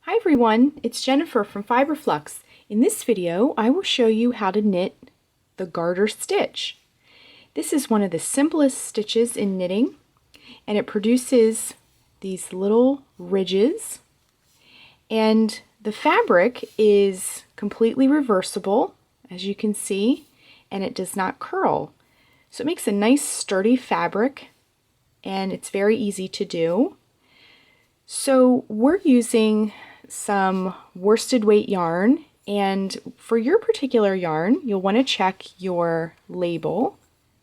Hi everyone, it's Jennifer from Fiberflux. In this video, I will show you how to knit the garter stitch. This is one of the simplest stitches in knitting, and it produces these little ridges, and the fabric is completely reversible, as you can see, and it does not curl. So it makes a nice sturdy fabric, and it's very easy to do. So we're using some worsted weight yarn, and for your particular yarn you'll want to check your label.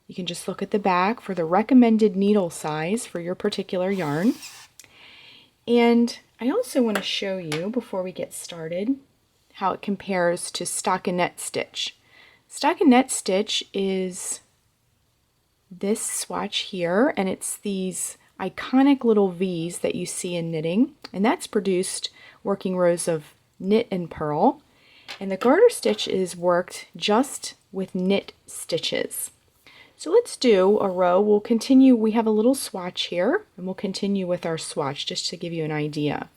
You can just look at the back for the recommended needle size for your particular yarn. And I also want to show you, before we get started, how it compares to stockinette stitch. Stockinette stitch is this swatch here, and it's these iconic little V's that you see in knitting, and that's produced working rows of knit and purl. And the garter stitch is worked just with knit stitches. So let's do a row. We'll continue, we have a little swatch here, and we'll continue with our swatch just to give you an idea.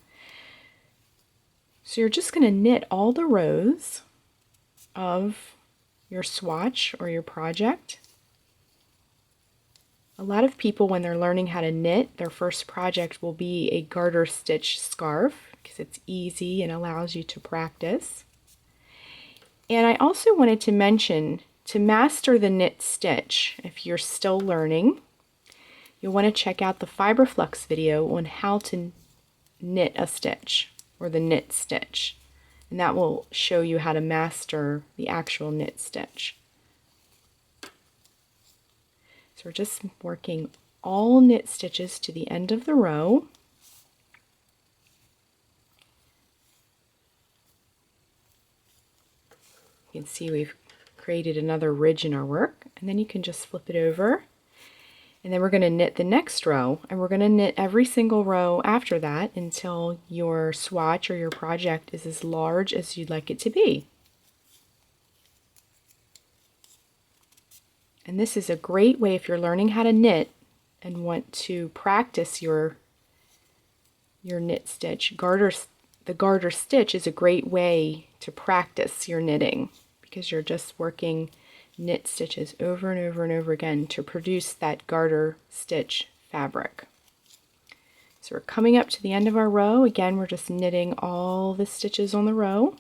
So you're just going to knit all the rows of your swatch or your project. A lot of people, when they're learning how to knit, their first project will be a garter stitch scarf because it's easy and allows you to practice. And I also wanted to mention, to master the knit stitch, if you're still learning, you'll want to check out the Fiberflux video on how to knit a stitch, or the knit stitch. And that will show you how to master the actual knit stitch. So we're just working all knit stitches to the end of the row. You can see we've created another ridge in our work, and then you can just flip it over, and then we're going to knit the next row, and we're going to knit every single row after that until your swatch or your project is as large as you'd like it to be. And this is a great way if you're learning how to knit and want to practice your knit stitch. The garter stitch is a great way to practice your knitting, because you're just working knit stitches over and over and over again to produce that garter stitch fabric. So we're coming up to the end of our row. Again, we're just knitting all the stitches on the row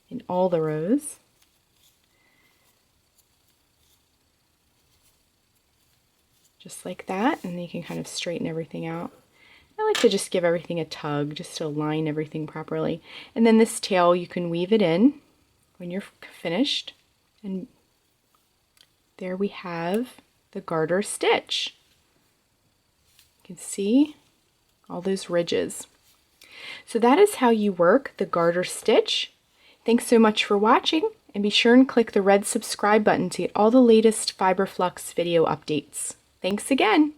in all the rows. Just like that, and then you can kind of straighten everything out. I like to just give everything a tug just to align everything properly. And then this tail, you can weave it in when you're finished. And there we have the garter stitch. You can see all those ridges. So that is how you work the garter stitch. Thanks so much for watching, and be sure and click the red subscribe button to get all the latest Fiberflux video updates. Thanks again.